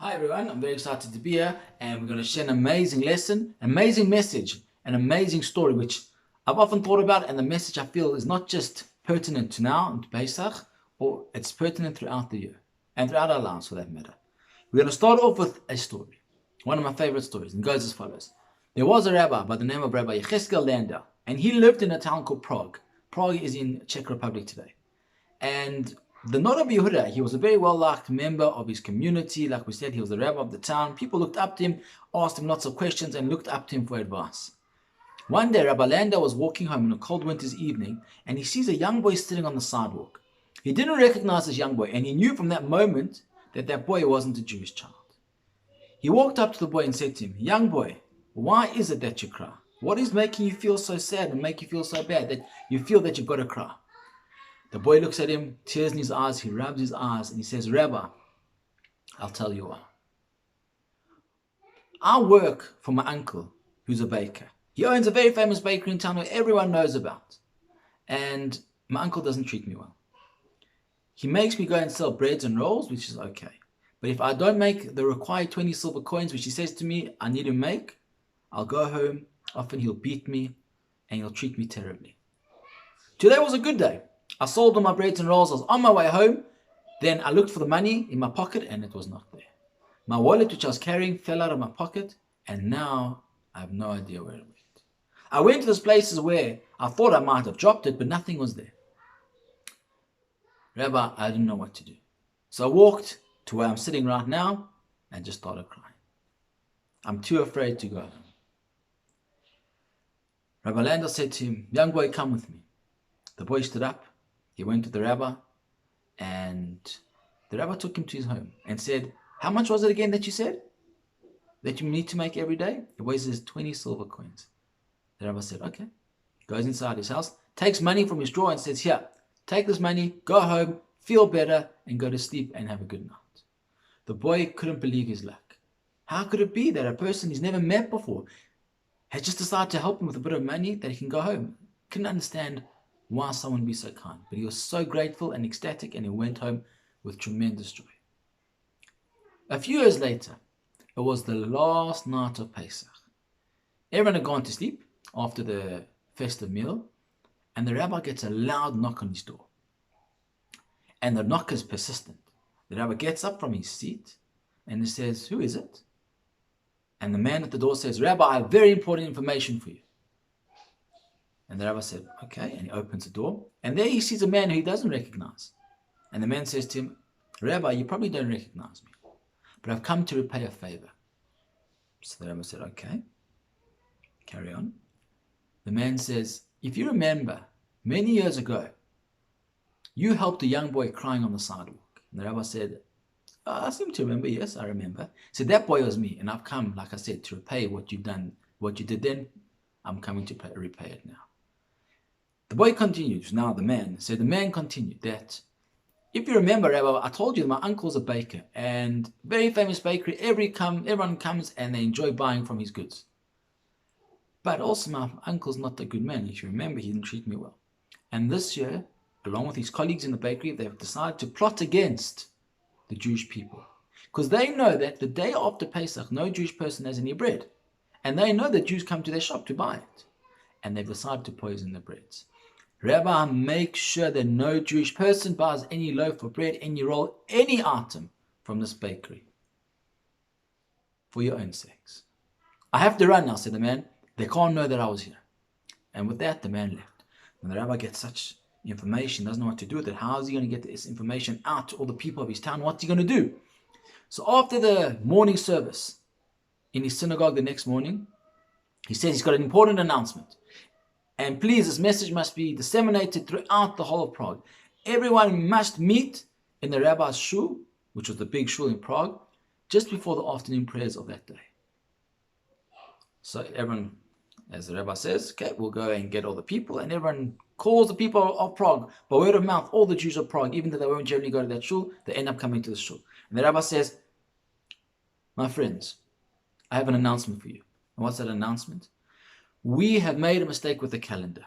Hi everyone, I'm very excited to be here and we're going to share an amazing lesson, an amazing message, an amazing story which I've often thought about, and the message I feel is not just pertinent to now and to Pesach, or it's pertinent throughout the year and throughout our lives for that matter. We're going to start off with a story, one of my favorite stories, and it goes as follows. There was a rabbi by the name of Rabbi Yecheskel Landau, and he lived in a town called Prague. Prague is in Czech Republic today. And the Noda Yehuda, he was a very well-liked member of his community. Like we said, he was the rabbi of the town. People looked up to him, asked him lots of questions, and looked up to him for advice. One day, Rabbi Landau was walking home on a cold winter's evening, and he sees a young boy sitting on the sidewalk. He didn't recognize this young boy, and he knew from that moment that that boy wasn't a Jewish child. He walked up to the boy and said to him, "Young boy, why is it that you cry? What is making you feel so sad and make you feel so bad that you feel that you've got to cry?" The boy looks at him, tears in his eyes, he rubs his eyes, and he says, "Rabbi, I'll tell you why. I work for my uncle, who's a baker. He owns a very famous bakery in town where everyone knows about. And my uncle doesn't treat me well. He makes me go and sell breads and rolls, which is okay. But if I don't make the required 20 silver coins, which he says to me I need to make, I'll go home. Often he'll beat me and he'll treat me terribly. Today was a good day. I sold all my breads and rolls. I was on my way home. Then I looked for the money in my pocket and it was not there. My wallet, which I was carrying, fell out of my pocket, and now I have no idea where it went. I went to those places where I thought I might have dropped it, but nothing was there. Rabbi, I didn't know what to do. So I walked to where I'm sitting right now and just started crying. I'm too afraid to go home. Rabbi Landau said to him, "Young boy, come with me." The boy stood up. He went to the rabbi, and the rabbi took him to his home and said, "How much was it again that you said that you need to make every day?" The boy says, 20 silver coins. The rabbi said, "Okay." Goes inside his house, takes money from his drawer and says, "Here, take this money, go home, feel better, and go to sleep and have a good night." The boy couldn't believe his luck. How could it be that a person he's never met before has just decided to help him with a bit of money that he can go home? Couldn't understand why someone would be so kind. But he was so grateful and ecstatic, and he went home with tremendous joy. A few years later, it was the last night of Pesach. Everyone had gone to sleep after the festive meal, and the rabbi gets a loud knock on his door. And the knock is persistent. The rabbi gets up from his seat and he says, "Who is it?" And the man at the door says, "Rabbi, I have very important information for you." And the rabbi said, "Okay," and he opens the door. And there he sees a man who he doesn't recognize. And the man says to him, "Rabbi, you probably don't recognize me, but I've come to repay a favor." So the rabbi said, "Okay, carry on." The man says, "If you remember, many years ago, you helped a young boy crying on the sidewalk." And the rabbi said, "I seem to remember, yes, I remember." He said, "That boy was me, and I've come, like I said, to repay what you've done, what you did then. I'm coming to repay it now." The boy continues, now the man continued that, "If you remember, Rabbi, I told you that my uncle's a baker, and very famous bakery, everyone comes and they enjoy buying from his goods. But also my uncle's not a good man. If you remember, he didn't treat me well. And this year, along with his colleagues in the bakery, they've decided to plot against the Jewish people. Because they know that the day after Pesach, no Jewish person has any bread. And they know that Jews come to their shop to buy it. And they've decided to poison the breads. Rabbi, make sure that no Jewish person buys any loaf of bread, any roll, any item from this bakery. For your own sakes." "I have to run now," said the man. "They can't know that I was here." And with that, the man left. When the rabbi gets such information, doesn't know what to do with it. How is he going to get this information out to all the people of his town? What's he going to do? So after the morning service in his synagogue the next morning, he says he's got an important announcement. And please, this message must be disseminated throughout the whole of Prague. Everyone must meet in the rabbi's shul, which was the big shul in Prague, just before the afternoon prayers of that day. So everyone, as the rabbi says, okay, we'll go and get all the people, and everyone calls the people of Prague. By word of mouth, all the Jews of Prague, even though they won't generally go to that shul, they end up coming to the shul. And the rabbi says, "My friends, I have an announcement for you." And what's that announcement? "We have made a mistake with the calendar."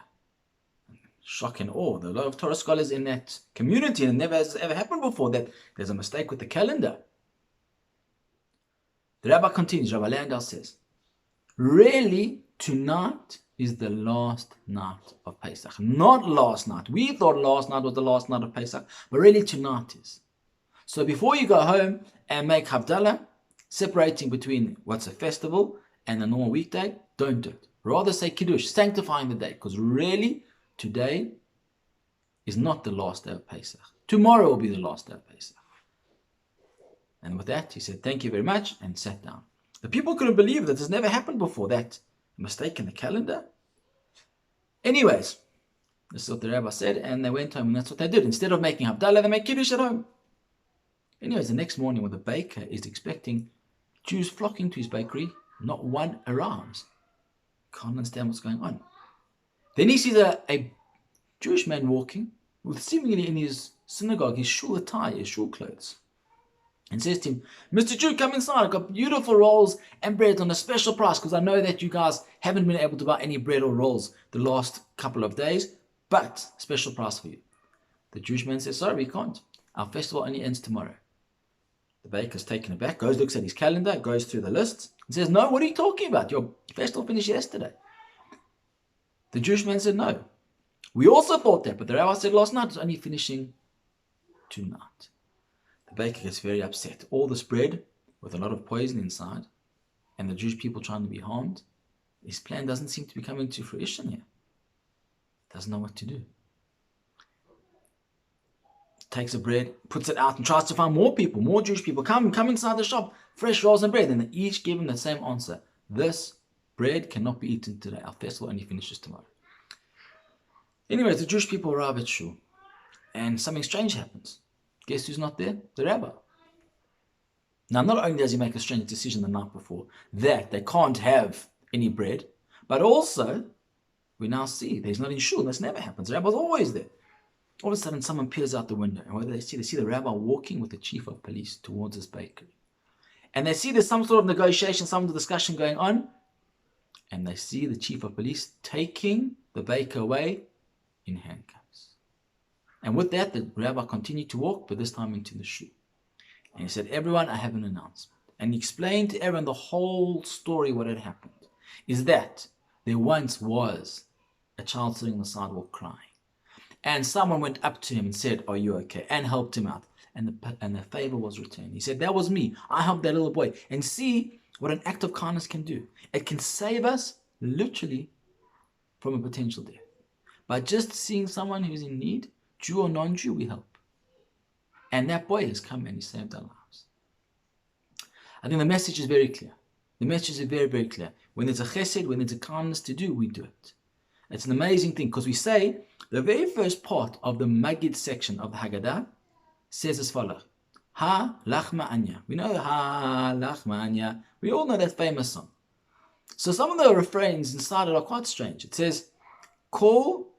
Shock and awe. There are a lot of Torah scholars in that community, and it never has ever happened before that there's a mistake with the calendar. The rabbi continues, Rabbi Landau says, really, tonight is the last night of Pesach. Not last night. We thought last night was the last night of Pesach, but really tonight is. So before you go home and make Havdalah, separating between what's a festival and a normal weekday, don't do it. Rather say Kiddush, sanctifying the day, because really today is not the last day of Pesach. Tomorrow will be the last day of Pesach. And with that, he said, thank you very much, and sat down. The people couldn't believe that this never happened before, that mistake in the calendar. Anyways, this is what the rabbi said, and they went home, and that's what they did. Instead of making Havdalah, they made Kiddush at home. Anyways, the next morning when the baker is expecting Jews flocking to his bakery, not one arrives. Can't understand what's going on. Then he sees a Jewish man walking with seemingly in his synagogue, his shul attire, his shul clothes, and says to him, Mr. Jew, come inside. I've got beautiful rolls and bread on a special price because I know that you guys haven't been able to buy any bread or rolls the last couple of days, but special price for you. The Jewish man says, sorry, we can't. Our festival only ends tomorrow. The baker's taken aback, goes, looks at his calendar, goes through the lists, and says, no, what are you talking about? Your festival finished yesterday. The Jewish man said, no. We also thought that, but the rabbi said last night it's only finishing tonight. The baker gets very upset. All this bread with a lot of poison inside, and the Jewish people trying to be harmed, his plan doesn't seem to be coming to fruition here. Doesn't know what to do. Takes the bread, puts it out, and tries to find more people, more Jewish people. Come inside the shop, fresh rolls and bread. And they each give him the same answer. This bread cannot be eaten today. Our festival only finishes tomorrow. Anyways, the Jewish people arrive at shul, and something strange happens. Guess who's not there? The rabbi. Now, not only does he make a strange decision the night before that they can't have any bread, but also we now see that he's not in shul. This never happens. The rabbi's always there. All of a sudden, someone peers out the window, and what do they see? They see the rabbi walking with the chief of police towards his bakery. And they see there's some sort of negotiation, some discussion going on, and they see the chief of police taking the baker away in handcuffs. And with that, the rabbi continued to walk, but this time into the shul. And he said, everyone, I have an announcement. And he explained to everyone the whole story, what had happened. Is that there once was a child sitting on the sidewalk crying. And someone went up to him and said, are you okay? And helped him out. And the favor was returned. He said, that was me. I helped that little boy. And see what an act of kindness can do. It can save us literally from a potential death. By just seeing someone who's in need, Jew or non-Jew, we help. And that boy has come and he saved our lives. I think the message is very clear. The message is very, very clear. When there's a chesed, when there's a kindness to do, we do it. It's an amazing thing because we say the very first part of the Magid section of the Haggadah says as follows. Ha lachma anya. We know ha lachma anya. We all know that famous song. So some of the refrains inside it are quite strange. It says, Kol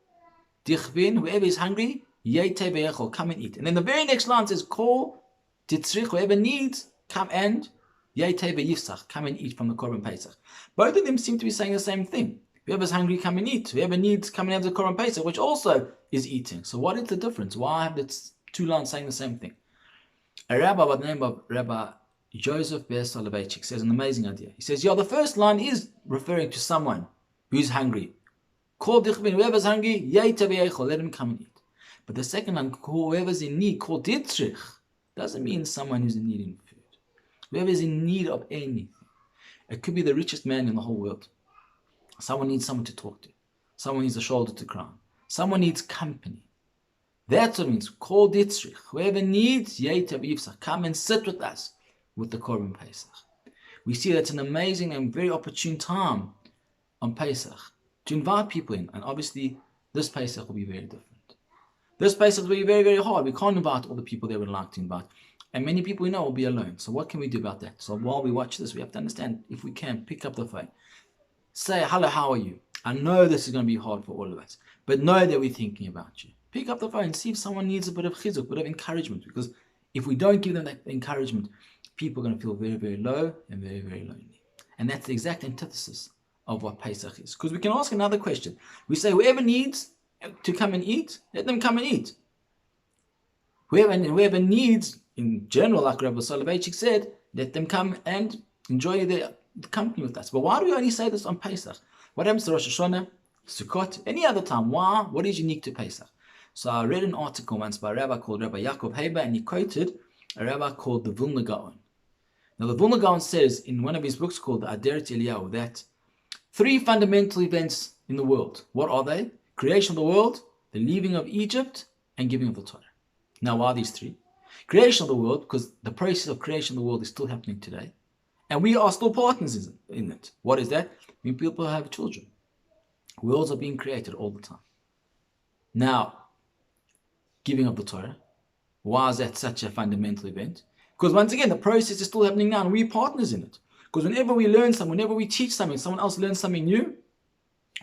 dichvin, whoever is hungry, yete ve'echol, come and eat. And then the very next line says, Kol titzrich, whoever needs, come and yete ve'yifsach, come and eat from the Korban Pesach. Both of them seem to be saying the same thing. Whoever's hungry, come and eat. Whoever needs, come and have the Korban Pesach, which also is eating. So what is the difference? Why have the two lines saying the same thing? A rabbi by the name of Rabbi Joseph Ber Soloveitchik says an amazing idea. He says, the first line is referring to someone who's hungry. Call dichbin, whoever's hungry, let him come and eat. But the second line, whoever's in need, call ditzrich, doesn't mean someone who's in need in food. Whoever's in need of anything. It could be the richest man in the whole world. Someone needs someone to talk to. Someone needs a shoulder to cry on. Someone needs company. That's what it means. Call ditzrich. Whoever needs, come and sit with us with the Korban Pesach. We see that's an amazing and very opportune time on Pesach to invite people in. And obviously, this Pesach will be very different. This Pesach will be very, very hard. We can't invite all the people they would like to invite. And many people we know will be alone. So what can we do about that? So while we watch this, we have to understand, if we can, pick up the phone. Say, hello, how are you? I know this is going to be hard for all of us, but know that we're thinking about you. Pick up the phone, see if someone needs a bit of chizuk, a bit of encouragement, because if we don't give them that encouragement, people are going to feel very, very low and very, very lonely. And that's the exact antithesis of what Pesach is. Because we can ask another question. We say, whoever needs to come and eat, let them come and eat. Whoever needs, in general, like Rabbi Soloveitchik said, let them come and Enjoy the company with us. But why do we only say this on Pesach? What happens to Rosh Hashanah, Sukkot, any other time? Why? What is unique to Pesach? So I read an article once by a rabbi called Rabbi Yaakov Haber, and he quoted a rabbi called the Vilna Gaon. Now the Vilna Gaon says in one of his books called the Aderet Eliyahu that 3 fundamental events in the world. What are they? Creation of the world, the leaving of Egypt, and giving of the Torah. Now why are these 3? Creation of the world, because the process of creation of the world is still happening today. And we are still partners in it. What is that? When people have children. Worlds are being created all the time. Now, giving of the Torah. Why is that such a fundamental event? Because once again, the process is still happening now and we're partners in it. Because whenever we learn something, whenever we teach something, someone else learns something new,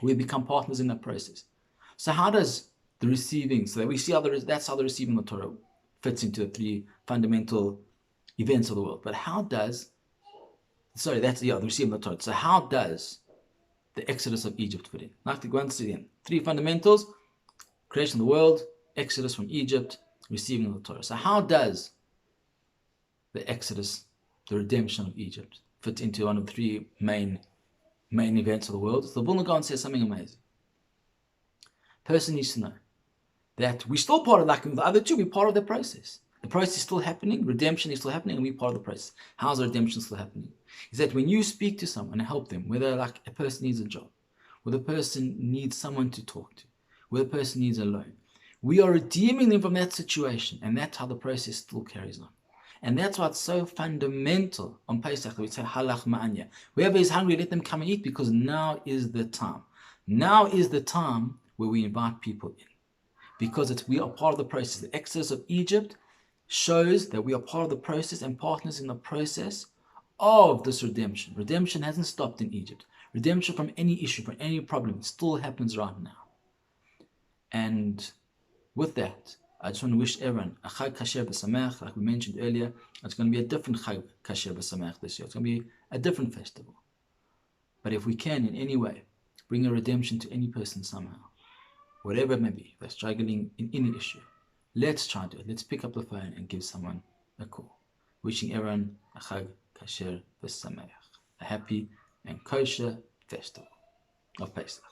we become partners in that process. So how does the receiving, so that we see that's how the receiving of the Torah fits into the 3 fundamental events of the world. But how does, the receiving of the Torah. So how does the Exodus of Egypt fit in? Like once again, 3 fundamentals: creation of the world, Exodus from Egypt, receiving of the Torah. So how does the Exodus, the redemption of Egypt, fit into one of the 3 main events of the world? So the Vilna Gaon says something amazing. Person needs to know that we're still part of, like the other 2, we're part of the process. The process is still happening, redemption is still happening, and we're part of the process. How's the redemption still happening? Is that when you speak to someone and help them, whether like a person needs a job, whether a person needs someone to talk to, whether a person needs a loan, we are redeeming them from that situation, and that's how the process still carries on. And that's why it's so fundamental on Pesach. We say, halach ma'anya. Whoever is hungry, let them come and eat, because now is the time. Now is the time where we invite people in. Because we are part of the process. The Exodus of Egypt shows that we are part of the process and partners in the process of this redemption. Redemption hasn't stopped in Egypt. Redemption from any issue, from any problem, still happens right now. And with that, I just want to wish everyone a Chag Kasher B'Sameach. Like we mentioned earlier, it's going to be a different Chag Kasher B'Sameach this year. It's going to be a different festival. But if we can in any way bring a redemption to any person somehow, whatever it may be, if they're struggling in any issue, let's try to do it. Let's pick up the phone and give someone a call. Wishing everyone a Chag Kasher B'Sameach, a happy and kosher festival of Pesach.